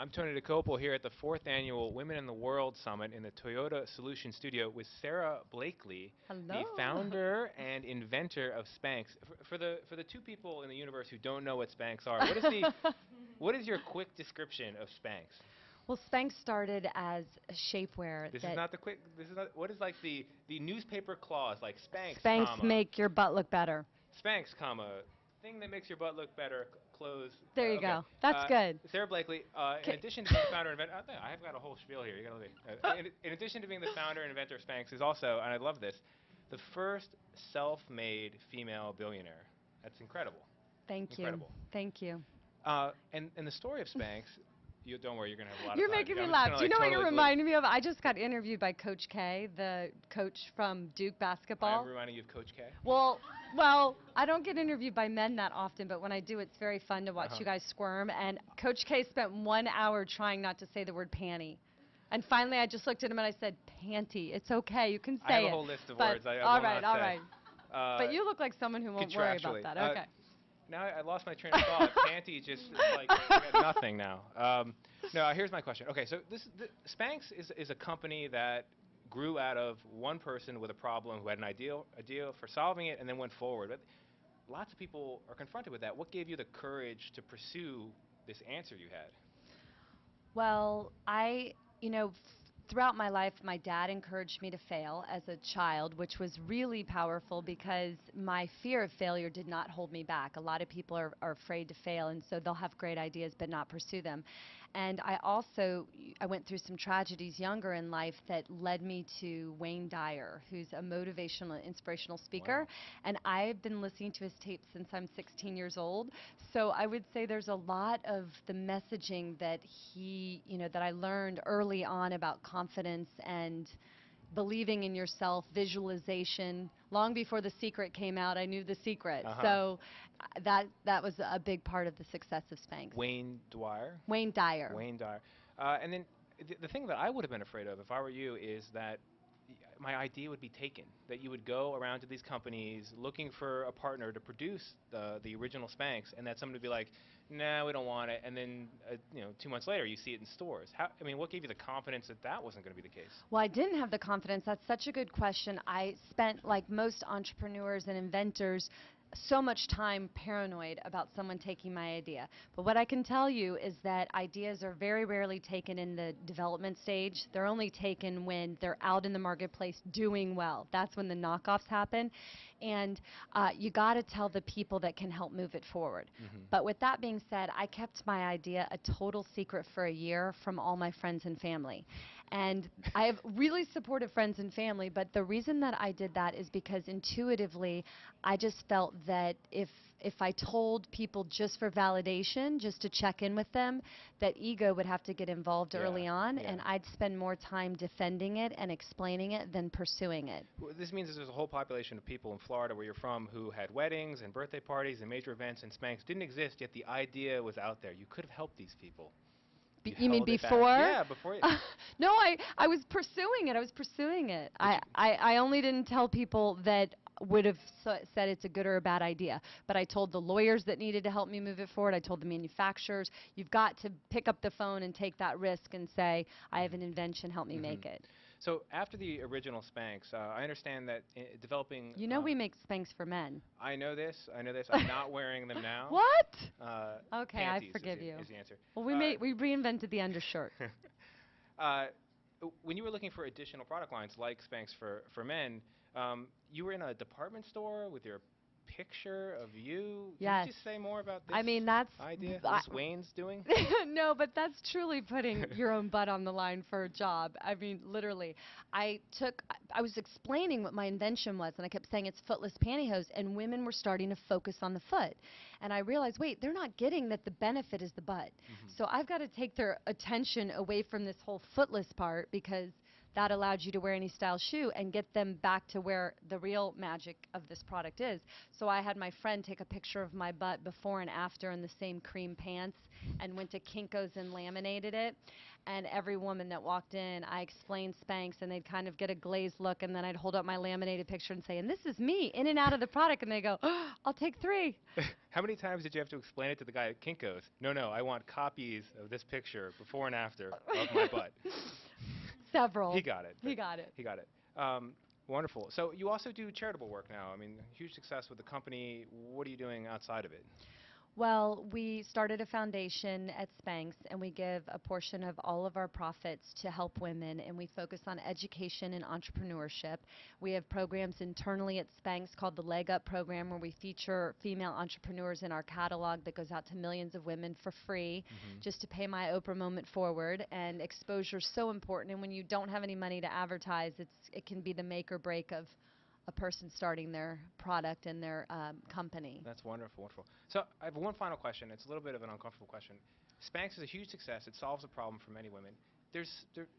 I'm Tony DeCopel here at the 4th Annual Women in the World Summit in the Toyota Solution Studio with Sara Blakely, Hello. the founder and inventor of Spanx. For the two people in the universe who don't know what Spanx are, what is your quick description of Spanx? Well, Spanx started as a shapewear This is that not the quick. This is not what is like the newspaper clause like Spanx, Spanx comma make your butt look better. Spanx, comma thing that makes your butt look better. Close. There you Okay. go. That's good. Sara Blakely, in 'Kay. addition to being the founder and inventor, I've got a whole spiel here. You gotta leave. In addition to being the founder and inventor of Spanx, is also, and I love this, the first self-made female billionaire. That's incredible. Thank you. Incredible. Thank you. And the story of Spanx, you don't worry, you're gonna have a lot of You're time. making me I'm just laugh. gonna, Do you like, know what totally you're believe. reminding me of? I just got interviewed by Coach K, the coach from Duke basketball. I'm reminding you of Coach K. Well, I don't get interviewed by men that often, but when I do, it's very fun to watch you guys squirm. And Coach K spent 1 hour trying not to say the word panty. And finally, I just looked at him and I said, "Panty. It's okay. You can say it." I have a whole list of words. I all will right, not all say. right. But you look like someone who won't worry about Contractually. that. Okay. Now I lost my train of thought. Panty just like I got nothing now. No, here's my question. Okay, so Spanx is a company that grew out of one person with a problem who had an idea for solving it and then went forward. But lots of people are confronted with that. What gave you the courage to pursue this answer you had? Well, throughout my life, my dad encouraged me to fail as a child, which was really powerful because my fear of failure did not hold me back. A lot of people are afraid to fail, and so they'll have great ideas but not pursue them. And I went through some tragedies younger in life that led me to Wayne Dyer, who's a motivational and inspirational speaker. Wow. And I've been listening to his tapes since I'm 16 years old. So I would say there's a lot of the messaging that that I learned early on about confidence and believing in yourself, visualization. Long before The Secret came out, I knew The Secret. So that was a big part of the success of Spanx. Wayne Dwyer? Wayne Dyer. Wayne Dyer. And then the thing that I would have been afraid of if I were you is that my idea would be taken. That you would go around to these companies looking for a partner to produce the original Spanx, and that someone would be like, "Nah, we don't want it." And then 2 months later, you see it in stores. What gave you the confidence that that wasn't going to be the case? Well, I didn't have the confidence. That's such a good question. I spent, like most entrepreneurs and inventors, so much time paranoid about someone taking my idea. But what I can tell you is that ideas are very rarely taken in the development stage. They're only taken when they're out in the marketplace doing well. That's when the knockoffs happen. And you got to tell the people that can help move it forward. But with that being said, I kept my idea a total secret for a year from all my friends and family. And I have really supportive friends and family, but the reason that I did that is because intuitively I just felt that if I told people just for validation, just to check in with them, that ego would have to get involved early on, and I'd spend more time defending it and explaining it than pursuing it. Well, this means there's a whole population of people in Florida where you're from who had weddings and birthday parties and major events, and Spanx didn't exist, yet the idea was out there. You could have helped these people. You mean held it back. before? Yeah, before. No, I was pursuing it. I was pursuing it. I only didn't tell people that would have said it's a good or a bad idea. But I told the lawyers that needed to help me move it forward. I told the manufacturers, you've got to pick up the phone and take that risk and say, I have an invention, help me make it. So after the original Spanx, I understand that developing... You know we make Spanx for men. I know this. I'm not wearing them now. What? Okay, I Panties forgive is you. is the answer. Well, we reinvented the undershirt. When you were looking for additional product lines like Spanx for men, you were in a department store with your picture of you. Yes. Can you just say more about this idea? Is this Wayne's doing? No, but that's truly putting your own butt on the line for a job. I mean, literally. I was explaining what my invention was, and I kept saying it's footless pantyhose, and women were starting to focus on the foot. And I realized, wait, they're not getting that the benefit is the butt. So I've got to take their attention away from this whole footless part because that allowed you to wear any style shoe and get them back to where the real magic of this product is. So I had my friend take a picture of my butt before and after in the same cream pants and went to Kinko's and laminated it. And every woman that walked in, I explained Spanx, and they'd kind of get a glazed look, and then I'd hold up my laminated picture and say, and this is me, in and out of the product, and they go, oh, I'll take 3. How many times did you have to explain it to the guy at Kinko's? No, no, I want copies of this picture before and after of my butt. Several. He got it. He got it. He got it. Wonderful. So you also do charitable work now. I mean, huge success with the company. What are you doing outside of it? Well, we started a foundation at Spanx, and we give a portion of all of our profits to help women, and we focus on education and entrepreneurship. We have programs internally at Spanx called the Leg Up program, where we feature female entrepreneurs in our catalog that goes out to millions of women for free, just to pay my Oprah moment forward. And exposure is so important, and when you don't have any money to advertise, it can be the make or break of a person starting their product and their company. That's wonderful, wonderful. So I have one final question. It's a little bit of an uncomfortable question. Spanx is a huge success. It solves a problem for many women.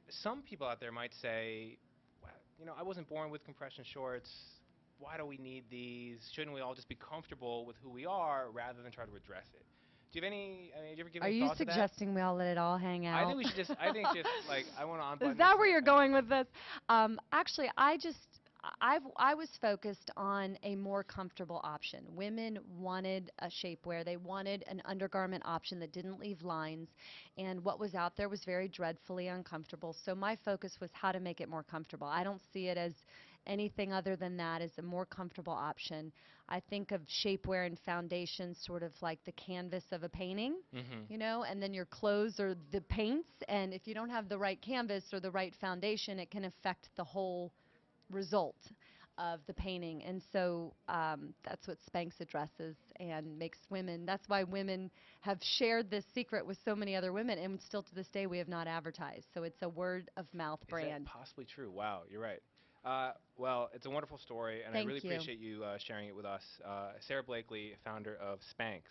Some people out there might say, well, you know, I wasn't born with compression shorts. Why do we need these? Shouldn't we all just be comfortable with who we are rather than try to address it? Do you have any? I mean, did you ever give Are any you thought to that? suggesting we all let it all hang out? I think we should just. I think just like I want to unbutton. Is that this where and- you're going with this? Actually, I was focused on a more comfortable option. Women wanted a shapewear. They wanted an undergarment option that didn't leave lines, and what was out there was very dreadfully uncomfortable. So my focus was how to make it more comfortable. I don't see it as anything other than that, as a more comfortable option. I think of shapewear and foundation sort of like the canvas of a painting, you know, and then your clothes are the paints, and if you don't have the right canvas or the right foundation, it can affect the whole result of the painting. And so that's what Spanx addresses and makes women. That's why women have shared this secret with so many other women, and still to this day we have not advertised. So it's a word of mouth brand. Is that possibly true? Wow, you're right. Well, it's a wonderful story, and I Thank really you. appreciate you sharing it with us. Sara Blakely, founder of Spanx.